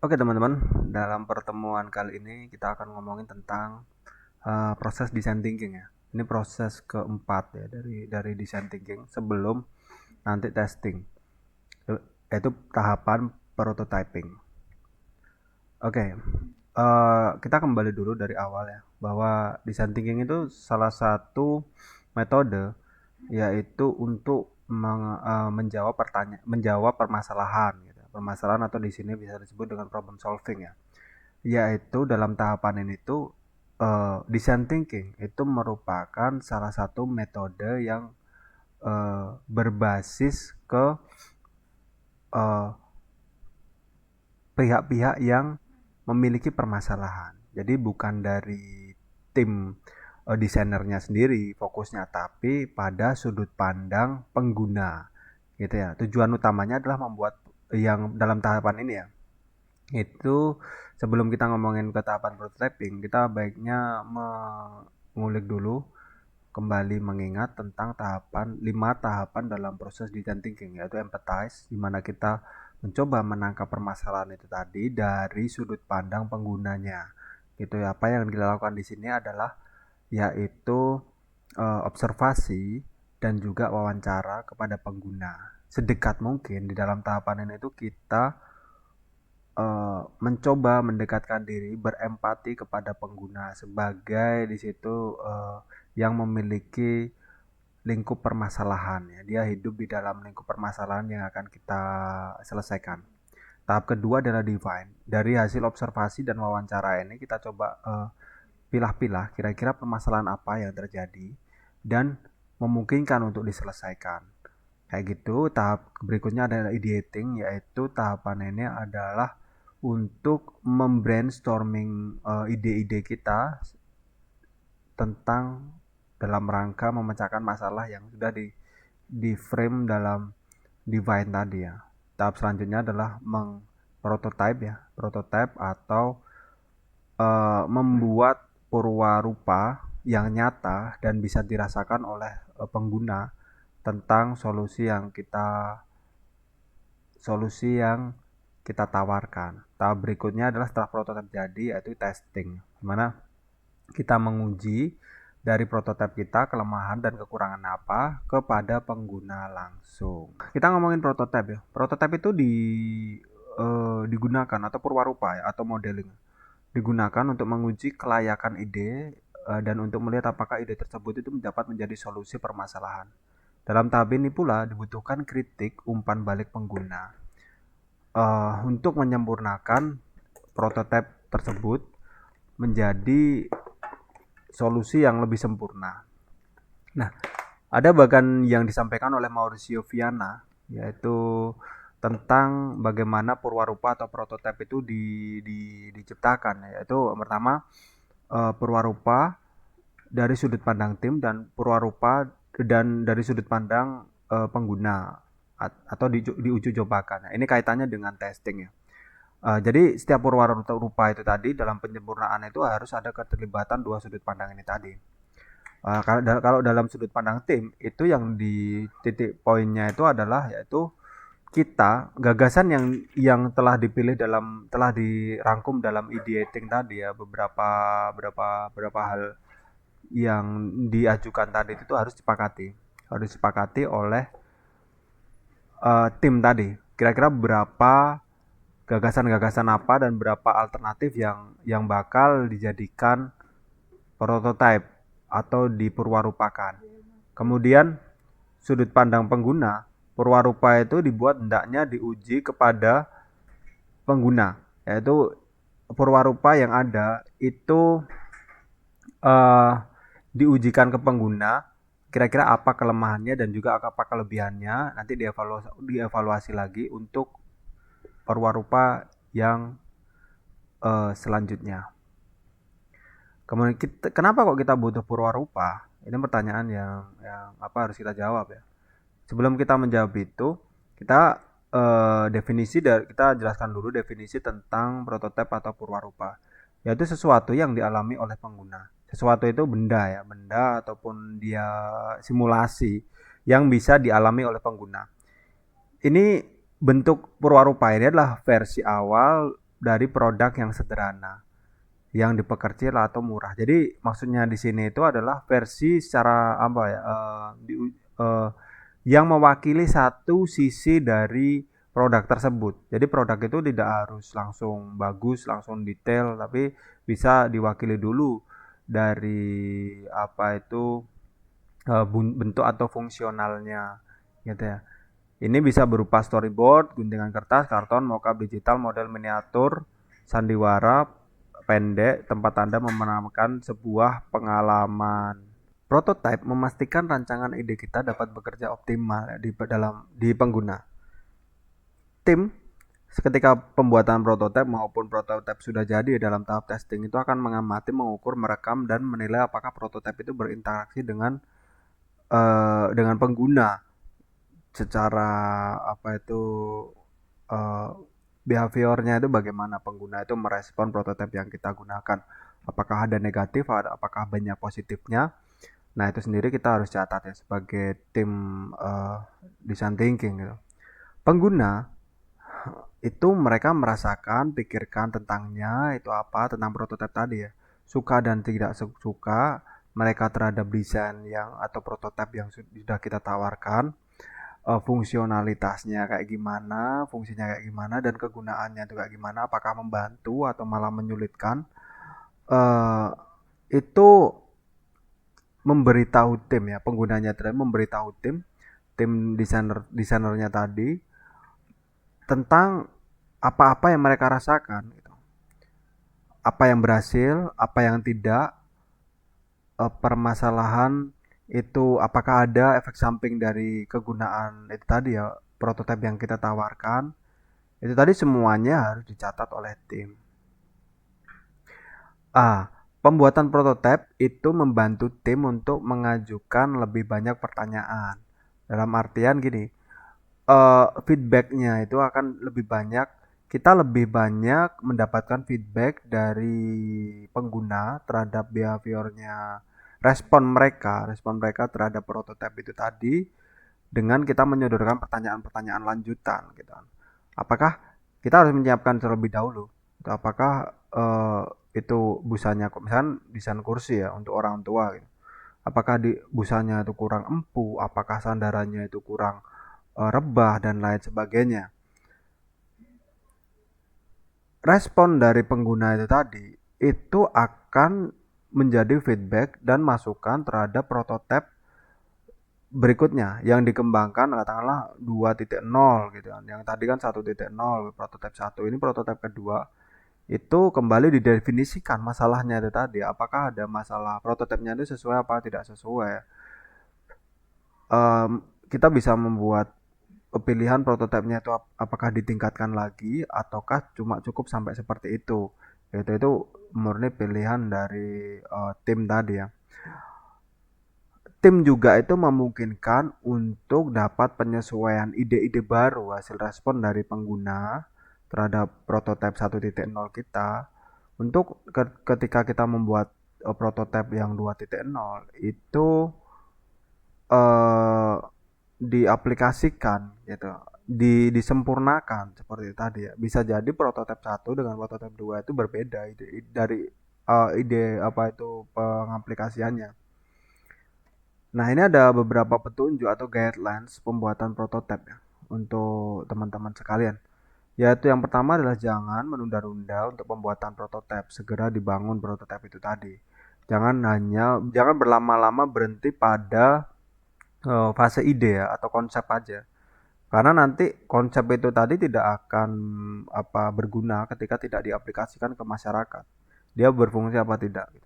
Oke teman-teman, dalam pertemuan kali ini kita akan ngomongin tentang proses design thinking ya. Ini proses keempat ya dari design thinking sebelum nanti testing, yaitu tahapan prototyping. Oke, kita kembali dulu dari awal ya, bahwa design thinking itu salah satu metode yaitu untuk menjawab permasalahan gitu. Permasalahan atau di sini bisa disebut dengan problem solving ya. Yaitu dalam tahapan ini tuh design thinking itu merupakan salah satu metode yang berbasis ke eh, pihak-pihak yang memiliki permasalahan. Jadi bukan dari tim desainernya sendiri fokusnya, tapi pada sudut pandang pengguna gitu ya. Tujuan utamanya adalah membuat yang dalam tahapan ini ya, itu sebelum kita ngomongin ke tahapan prototyping, kita baiknya mengulik dulu kembali mengingat tentang 5 tahapan dalam proses design thinking, yaitu empathize, di mana kita mencoba menangkap permasalahan itu tadi dari sudut pandang penggunanya. Gitu ya. Apa yang kita lakukan di sini adalah yaitu observasi dan juga wawancara kepada pengguna. Sedekat mungkin di dalam tahapan ini itu kita mencoba mendekatkan diri, berempati kepada pengguna sebagai di situ yang memiliki lingkup permasalahan ya. Dia hidup di dalam lingkup permasalahan yang akan kita selesaikan. Tahap kedua adalah define. Dari hasil observasi dan wawancara ini kita coba pilah-pilah kira-kira permasalahan apa yang terjadi dan memungkinkan untuk diselesaikan. Kayak gitu. Tahap berikutnya adalah ideating, yaitu tahapan ini adalah untuk membrainstorming ide-ide kita tentang dalam rangka memecahkan masalah yang sudah di frame dalam divine tadi ya. Tahap selanjutnya adalah prototype ya, prototype atau membuat purwarupa yang nyata dan bisa dirasakan oleh pengguna tentang solusi yang kita tawarkan. Tahap berikutnya adalah setelah prototipe jadi, yaitu testing, di mana kita menguji dari prototipe kita kelemahan dan kekurangan apa kepada pengguna langsung. Kita ngomongin prototipe ya. Prototipe itu digunakan atau purwarupa ya, atau modeling digunakan untuk menguji kelayakan ide dan untuk melihat apakah ide tersebut itu dapat menjadi solusi permasalahan. Dalam tahap ini pula dibutuhkan kritik umpan balik pengguna untuk menyempurnakan prototipe tersebut menjadi solusi yang lebih sempurna. Nah, ada bahkan yang disampaikan oleh Mauricio Viana, yaitu tentang bagaimana purwarupa atau prototipe itu diciptakan. Yaitu pertama, purwarupa dari sudut pandang tim dan purwarupa dan dari sudut pandang pengguna atau diuji cobakan. Nah, ini kaitannya dengan testing ya. Jadi setiap purwarupa itu tadi dalam penyempurnaan itu harus ada keterlibatan dua sudut pandang ini tadi. Kalau dalam sudut pandang tim itu yang di titik poinnya itu adalah yaitu kita gagasan yang telah dirangkum dalam ideating tadi ya, beberapa hal yang diajukan tadi itu harus disepakati oleh tim tadi. Kira-kira berapa gagasan-gagasan apa dan berapa alternatif yang bakal dijadikan prototype atau dipurwarupakan. Kemudian sudut pandang pengguna, purwarupa itu dibuat hendaknya diuji kepada pengguna, yaitu purwarupa yang ada itu uh, diujikan ke pengguna, kira-kira apa kelemahannya dan juga apa kelebihannya, nanti dievaluasi lagi untuk purwarupa yang selanjutnya. Kemudian kenapa kok kita butuh purwarupa? Ini pertanyaan yang apa harus kita jawab ya. Sebelum kita menjawab itu, kita kita jelaskan dulu definisi tentang prototipe atau purwarupa. Yaitu sesuatu yang dialami oleh pengguna. Sesuatu itu benda ya, benda ataupun dia simulasi yang bisa dialami oleh pengguna. Ini bentuk purwarupa ini adalah versi awal dari produk yang sederhana, yang diperkecil atau murah. Jadi maksudnya di sini itu adalah versi secara apa ya, yang mewakili satu sisi dari produk tersebut. Jadi produk itu tidak harus langsung bagus, langsung detail, tapi bisa diwakili dulu dari apa itu, bentuk atau fungsionalnya gitu ya. Ini bisa berupa storyboard, guntingan kertas, karton, mockup digital, model miniatur, sandiwara pendek, tempat Anda memenangkan sebuah pengalaman. Prototype memastikan rancangan ide kita dapat bekerja optimal di pengguna. Tim ketika pembuatan prototipe maupun prototipe sudah jadi dalam tahap testing itu akan mengamati, mengukur, merekam dan menilai apakah prototipe itu berinteraksi dengan pengguna secara apa itu, eh, behaviornya itu bagaimana pengguna itu merespon prototipe yang kita gunakan. Apakah ada negatif, apakah banyak positifnya. Nah, itu sendiri kita harus catat ya sebagai tim design thinking gitu. Pengguna itu mereka merasakan, pikirkan tentangnya itu apa, tentang prototipe tadi ya. Suka dan tidak suka mereka terhadap desain yang atau prototipe yang sudah kita tawarkan, fungsionalitasnya kayak gimana, fungsinya kayak gimana, dan kegunaannya itu kayak gimana, apakah membantu atau malah menyulitkan. Eh, itu memberitahu tim ya, penggunanya tadi memberitahu tim desainernya tadi tentang apa-apa yang mereka rasakan gitu. Apa yang berhasil, apa yang tidak, permasalahan itu apakah ada efek samping dari kegunaan itu tadi ya, prototipe yang kita tawarkan. Itu tadi semuanya harus dicatat oleh tim. Pembuatan prototipe itu membantu tim untuk mengajukan lebih banyak pertanyaan. Dalam artian gini, feedbacknya itu akan lebih banyak, kita lebih banyak mendapatkan feedback dari pengguna terhadap behaviornya, respon mereka terhadap prototipe itu tadi, dengan kita menyodorkan pertanyaan-pertanyaan lanjutan gitu kan. Apakah kita harus menyiapkan terlebih dahulu, apakah itu busanya misalkan desain kursi ya untuk orang tua gitu. Apakah di busanya itu kurang empuk, apakah sandarannya itu kurang rebah dan lain sebagainya. Respon dari pengguna itu tadi itu akan menjadi feedback dan masukan terhadap prototipe berikutnya yang dikembangkan, katakanlah 2.0 gitu kan. Yang tadi kan 1.0 prototipe 1, ini prototipe kedua itu kembali didefinisikan masalahnya itu tadi, apakah ada masalah prototipenya itu sesuai apa tidak sesuai. Em, kita bisa membuat pilihan prototipenya itu apakah ditingkatkan lagi ataukah cuma cukup sampai seperti itu. Itu murni pilihan dari tim tadi ya. Tim juga itu memungkinkan untuk dapat penyesuaian ide-ide baru hasil respon dari pengguna terhadap prototipe 1.0 kita, untuk ketika kita membuat prototipe yang 2.0 itu eh, diaplikasikan gitu, disempurnakan seperti tadi ya. Bisa jadi prototipe 1 dengan prototipe 2 itu berbeda dari ide apa itu pengaplikasiannya. Nah, ini ada beberapa petunjuk atau guidelines pembuatan prototipe ya untuk teman-teman sekalian. Yaitu yang pertama adalah jangan menunda-nunda untuk pembuatan prototipe, segera dibangun prototipe itu tadi. Jangan berlama-lama berhenti pada fase ide ya atau konsep aja. Karena nanti konsep itu tadi tidak akan berguna ketika tidak diaplikasikan ke masyarakat. Dia berfungsi apa tidak gitu.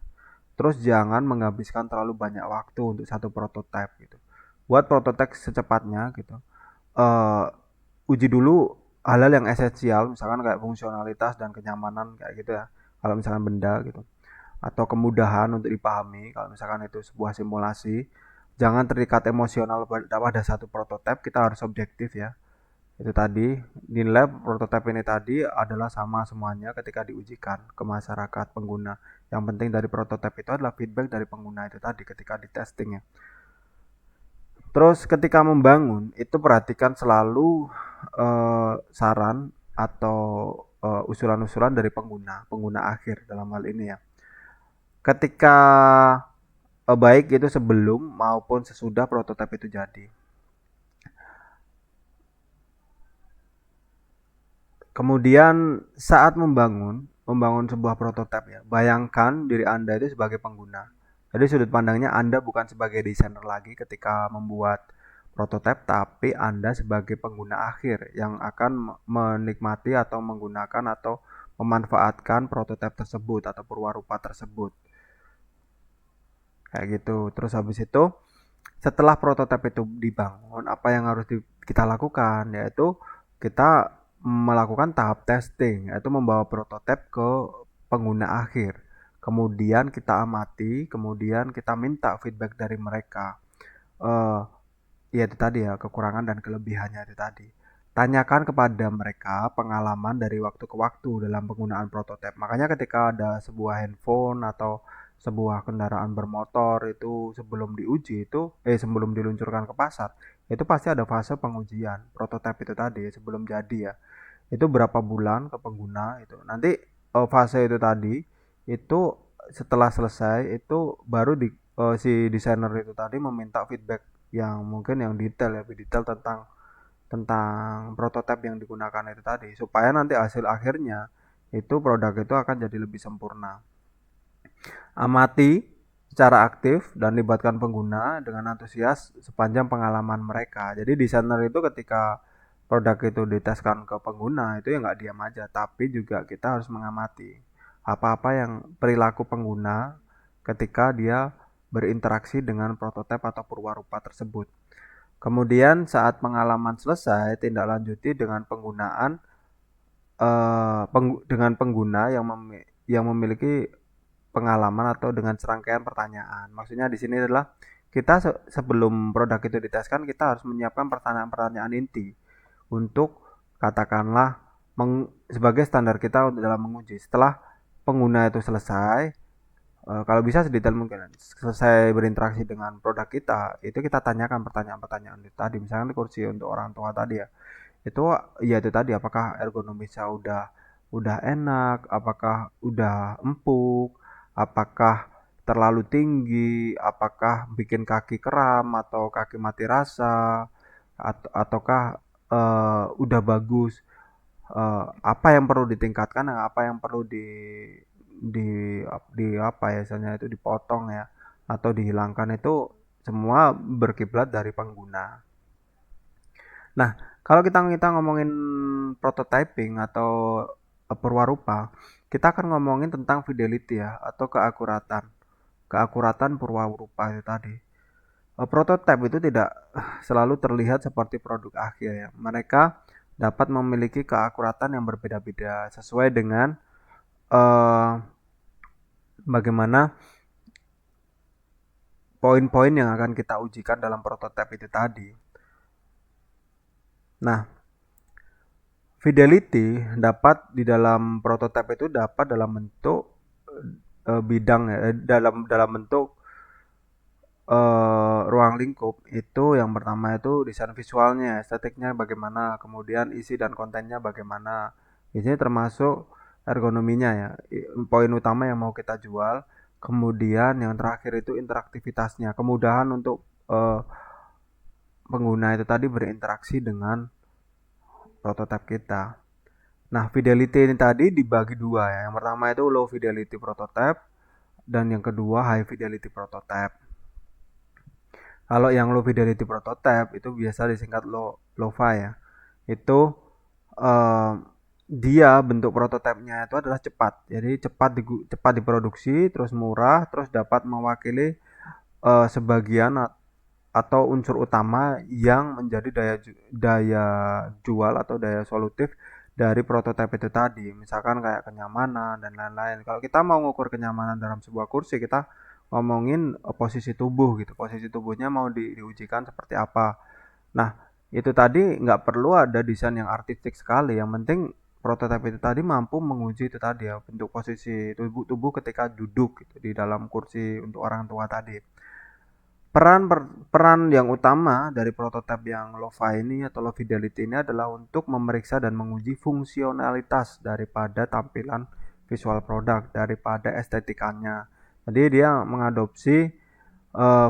Terus jangan menghabiskan terlalu banyak waktu untuk satu prototipe gitu. Buat prototipe secepatnya gitu. Eh Uji dulu hal-hal yang esensial, misalkan kayak fungsionalitas dan kenyamanan kayak gitu ya. Kalau misalkan benda gitu. Atau kemudahan untuk dipahami kalau misalkan itu sebuah simulasi. Jangan terikat emosional pada satu prototipe, kita harus objektif ya. Itu tadi, nilai prototipe ini tadi adalah sama semuanya ketika diujikan ke masyarakat pengguna. Yang penting dari prototipe itu adalah feedback dari pengguna itu tadi ketika di testing ya. Terus ketika membangun itu perhatikan selalu saran atau usulan-usulan dari pengguna akhir dalam hal ini ya. Ketika baik itu sebelum maupun sesudah prototipe itu jadi. Kemudian saat membangun sebuah prototipe ya, bayangkan diri Anda itu sebagai pengguna. Jadi sudut pandangnya Anda bukan sebagai desainer lagi ketika membuat prototipe, tapi Anda sebagai pengguna akhir yang akan menikmati atau menggunakan atau memanfaatkan prototipe tersebut atau perwarupa tersebut. Kayak gitu. Terus habis itu setelah prototipe itu dibangun, apa yang harus kita lakukan yaitu kita melakukan tahap testing, yaitu membawa prototipe ke pengguna akhir. Kemudian kita amati, kemudian kita minta feedback dari mereka. Eh, Ya itu tadi ya, kekurangan dan kelebihannya itu tadi. Tanyakan kepada mereka pengalaman dari waktu ke waktu dalam penggunaan prototipe. Makanya ketika ada sebuah handphone atau sebuah kendaraan bermotor itu sebelum diluncurkan ke pasar, itu pasti ada fase pengujian prototipe itu tadi sebelum jadi ya. Itu berapa bulan ke pengguna itu. Nanti fase itu tadi itu setelah selesai itu baru si desainer itu tadi meminta feedback yang mungkin yang detail ya, lebih detail tentang prototipe yang digunakan itu tadi supaya nanti hasil akhirnya itu produk itu akan jadi lebih sempurna. Amati secara aktif dan libatkan pengguna dengan antusias sepanjang pengalaman mereka. Jadi desainer itu ketika produk itu diteskan ke pengguna itu ya nggak diam aja, tapi juga kita harus mengamati apa-apa yang perilaku pengguna ketika dia berinteraksi dengan prototipe atau perwarupa tersebut. Kemudian saat pengalaman selesai, tindak lanjuti dengan penggunaan dengan pengguna yang memiliki pengalaman atau dengan serangkaian pertanyaan. Maksudnya di sini adalah kita sebelum produk itu diteskan, kita harus menyiapkan pertanyaan-pertanyaan inti untuk katakanlah sebagai standar kita untuk dalam menguji. Setelah pengguna itu selesai, kalau bisa sedetail mungkin selesai berinteraksi dengan produk kita, itu kita tanyakan pertanyaan-pertanyaan itu tadi. Misalnya kursi untuk orang tua tadi ya, itu ya itu tadi apakah ergonomisnya udah enak, apakah udah empuk, apakah terlalu tinggi, apakah bikin kaki kram atau kaki mati rasa, ataukah udah bagus. Apa yang perlu ditingkatkan, apa yang perlu di di apa ya misalnya itu dipotong ya atau dihilangkan itu semua berkiblat dari pengguna. Nah, kalau kita ngomongin prototyping atau perwarupa, kita akan ngomongin tentang fidelity ya atau keakuratan. Keakuratan perwarupa itu tadi. Prototype itu tidak selalu terlihat seperti produk akhir ya. Mereka dapat memiliki keakuratan yang berbeda-beda sesuai dengan eh, bagaimana poin-poin yang akan kita ujikan dalam prototipe itu tadi. Nah, fidelity dapat di dalam prototipe itu dapat dalam bentuk bidang ya, dalam dalam bentuk ruang lingkup. Itu yang pertama itu desain visualnya, estetiknya bagaimana, kemudian isi dan kontennya bagaimana. Di sini termasuk ergonominya ya, poin utama yang mau kita jual. Kemudian yang terakhir itu interaktivitasnya, kemudahan untuk eh, pengguna itu tadi berinteraksi dengan prototipe kita. Nah, fidelity ini tadi dibagi dua ya. Yang pertama itu low fidelity prototype dan yang kedua high fidelity prototype. Kalau yang low fidelity prototype itu biasa disingkat LOFA ya. Itu eh, dia bentuk prototipenya itu adalah cepat. Jadi cepat diproduksi, terus murah, terus dapat mewakili sebagian atau unsur utama yang menjadi daya jual atau daya solutif dari prototipe itu tadi. Misalkan kayak kenyamanan dan lain-lain. Kalau kita mau mengukur kenyamanan dalam sebuah kursi, kita ngomongin posisi tubuh gitu. Posisi tubuhnya mau diujikan seperti apa. Nah, itu tadi nggak perlu ada desain yang artistik sekali. Yang penting prototipe itu tadi mampu menguji itu tadi ya bentuk posisi tubuh ketika duduk gitu, di dalam kursi untuk orang tua tadi. Peran yang utama dari prototipe yang low-fi ini atau low fidelity ini adalah untuk memeriksa dan menguji fungsionalitas daripada tampilan visual produk, daripada estetikanya. Jadi dia mengadopsi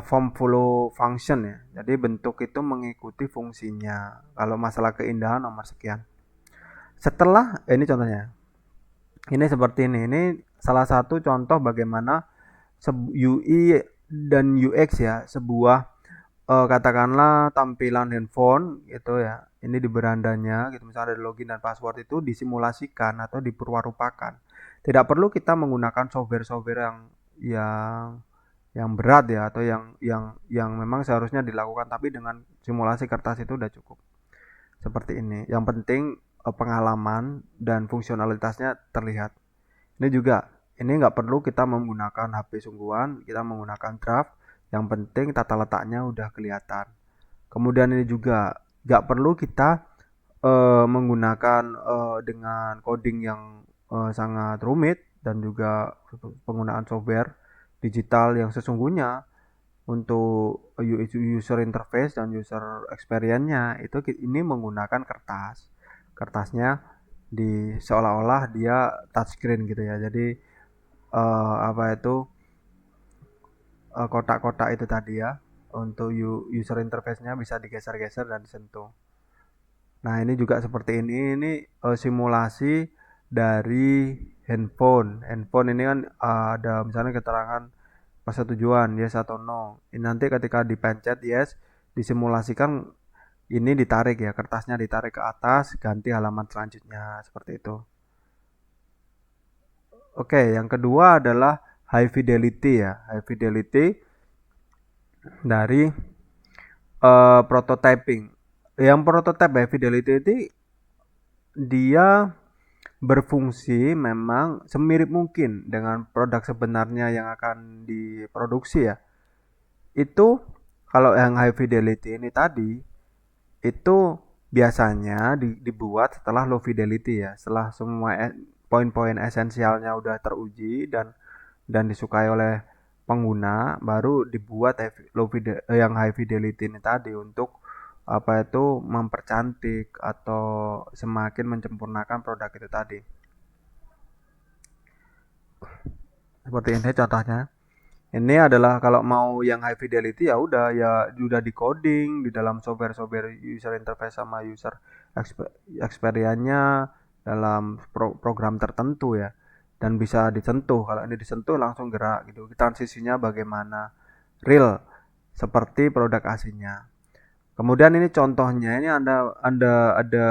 form follow function ya. Jadi bentuk itu mengikuti fungsinya. Kalau masalah keindahan nomor sekian. Setelah ini contohnya. Ini seperti ini. Ini salah satu contoh bagaimana UI dan UX ya, sebuah katakanlah tampilan handphone gitu ya. Ini di berandanya gitu, misalnya ada login dan password itu disimulasikan atau diperwarupakan. Tidak perlu kita menggunakan software-software yang yang berat ya atau yang memang seharusnya dilakukan, tapi dengan simulasi kertas itu udah cukup. Seperti ini. Yang penting pengalaman dan fungsionalitasnya terlihat. Ini juga, ini nggak perlu kita menggunakan HP sungguhan, kita menggunakan draft. Yang penting tata letaknya udah kelihatan. Kemudian ini juga nggak perlu kita menggunakan dengan coding yang sangat rumit dan juga penggunaan software digital yang sesungguhnya untuk user interface dan user experience-nya itu ini menggunakan kertas. Kertasnya seolah-olah dia touchscreen gitu ya. Jadi apa itu kotak-kotak itu tadi ya untuk user interface-nya bisa digeser-geser dan disentuh. Nah, ini juga seperti ini. Ini simulasi dari handphone. Handphone ini kan ada misalnya keterangan persetujuan yes atau no. Ini nanti ketika dipencet yes, disimulasikan ini ditarik ya, kertasnya ditarik ke atas, ganti halaman selanjutnya seperti itu. Oke, yang kedua adalah high fidelity ya. High fidelity dari prototyping. Yang prototype high fidelity itu dia berfungsi memang semirip mungkin dengan produk sebenarnya yang akan diproduksi ya. Itu kalau yang high fidelity ini tadi itu biasanya dibuat setelah low fidelity ya, setelah semua poin-poin esensialnya udah teruji dan disukai oleh pengguna, baru dibuat yang high fidelity ini tadi untuk apa itu mempercantik atau semakin menyempurnakan produk itu tadi. Seperti ini contohnya. Ini adalah kalau mau yang high fidelity ya udah di coding di dalam software user interface sama user experience-nya dalam program tertentu ya, dan bisa disentuh. Kalau ini disentuh langsung gerak gitu. Transisinya bagaimana real seperti produk aslinya. Kemudian ini contohnya ini ada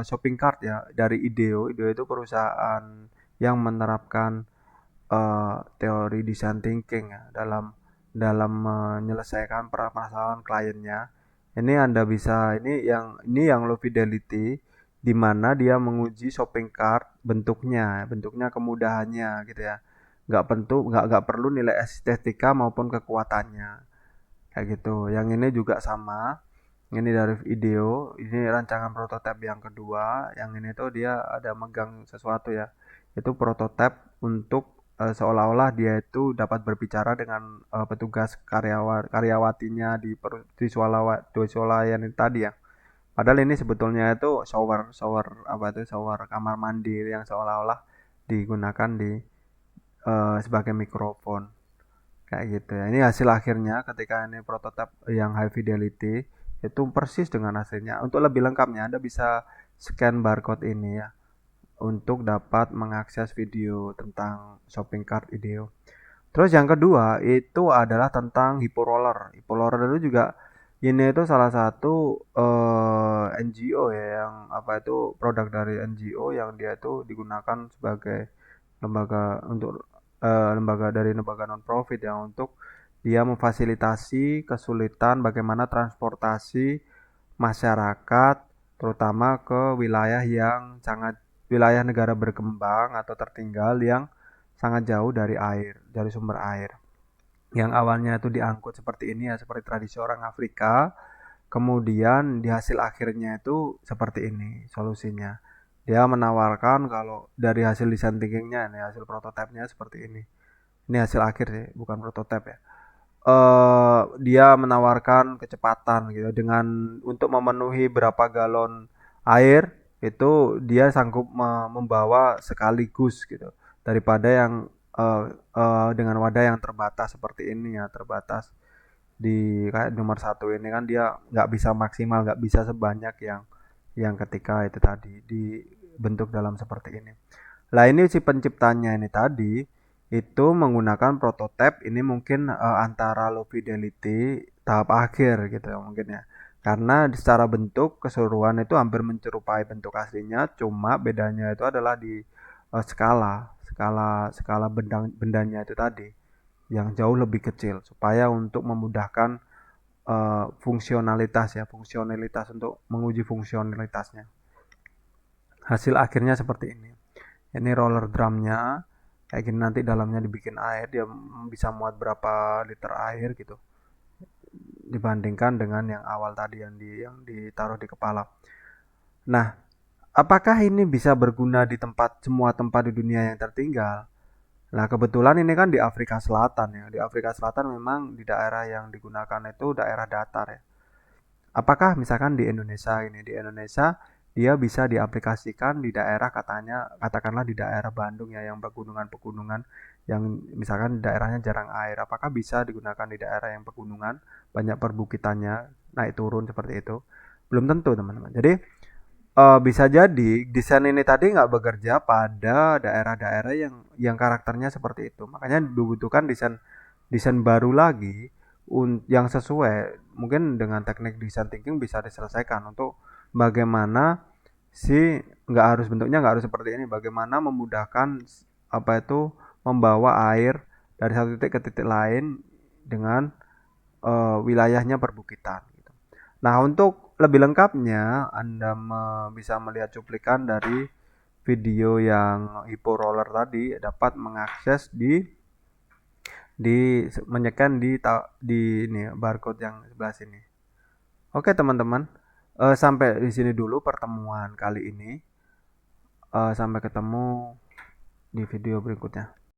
shopping cart ya dari IDEO. IDEO itu perusahaan yang menerapkan teori design thinking ya dalam dalam menyelesaikan permasalahan kliennya. Ini Anda bisa ini yang low fidelity di mana dia menguji shopping cart bentuknya kemudahannya gitu ya. Nggak perlu nilai estetika maupun kekuatannya kayak gitu. Yang ini juga sama. Ini dari video, ini rancangan prototipe yang kedua. Yang ini tuh dia ada megang sesuatu ya. Itu prototipe untuk seolah-olah dia itu dapat berbicara dengan petugas karyawatinya di swalayan ini tadi ya. Padahal ini sebetulnya itu shower shower apa itu shower kamar mandi yang seolah-olah digunakan sebagai mikrofon kayak gitu ya. Ini hasil akhirnya ketika ini prototipe yang high fidelity itu persis dengan hasilnya. Untuk lebih lengkapnya Anda bisa scan barcode ini ya untuk dapat mengakses video tentang shopping cart IDEO. Terus yang kedua itu adalah tentang Hyperroller. Hyperroller itu juga ini itu salah satu NGO ya yang apa itu produk dari NGO yang dia itu digunakan sebagai lembaga dari lembaga non profit ya untuk dia memfasilitasi kesulitan bagaimana transportasi masyarakat terutama ke wilayah negara berkembang atau tertinggal yang sangat jauh dari sumber air. Yang awalnya itu diangkut seperti ini ya, seperti tradisi orang Afrika, kemudian di hasil akhirnya itu seperti ini solusinya. Dia menawarkan kalau dari hasil design thinkingnya, ini hasil prototipenya seperti ini. Ini hasil akhir sih, bukan prototipe ya. dia menawarkan kecepatan gitu dengan untuk memenuhi berapa galon air itu dia sanggup membawa sekaligus gitu daripada yang dengan wadah yang terbatas seperti ini ya, terbatas di kayak nomor satu ini kan dia nggak bisa maksimal, nggak bisa sebanyak yang ketika itu tadi dibentuk dalam seperti ini. Lah ini si penciptanya ini tadi itu menggunakan prototipe ini mungkin antara low fidelity tahap akhir gitu ya mungkin ya. Karena secara bentuk keseluruhan itu hampir menyerupai bentuk aslinya, cuma bedanya itu adalah di skala, skala bendanya itu tadi yang jauh lebih kecil supaya untuk memudahkan fungsionalitas untuk menguji fungsionalitasnya. Hasil akhirnya seperti ini. Ini roller drumnya kayak gini, nanti dalamnya dibikin air, dia bisa muat berapa liter air gitu dibandingkan dengan yang awal tadi yang ditaruh di kepala. Nah, apakah ini bisa berguna di semua tempat di dunia yang tertinggal? Nah, kebetulan ini kan di Afrika Selatan ya. Di Afrika Selatan memang di daerah yang digunakan itu daerah datar ya. Apakah misalkan di Indonesia ini, di Indonesia dia bisa diaplikasikan di daerah katanya, katakanlah di daerah Bandung ya yang pegunungan-pegunungan yang misalkan daerahnya jarang air. Apakah bisa digunakan di daerah yang pegunungan, banyak perbukitannya, naik turun seperti itu? Belum tentu teman-teman. Jadi bisa jadi desain ini tadi nggak bekerja pada daerah-daerah yang karakternya seperti itu. Makanya dibutuhkan desain desain baru lagi yang sesuai mungkin dengan teknik design thinking bisa diselesaikan untuk bagaimana si nggak harus bentuknya nggak harus seperti ini, bagaimana memudahkan apa itu membawa air dari satu titik ke titik lain dengan wilayahnya perbukitan gitu. Nah, untuk lebih lengkapnya Anda bisa melihat cuplikan dari video yang Hippo Roller tadi dapat mengakses menyekan di ini barcode yang sebelah sini. Oke teman-teman, sampai di sini dulu pertemuan kali ini. Sampai ketemu di video berikutnya.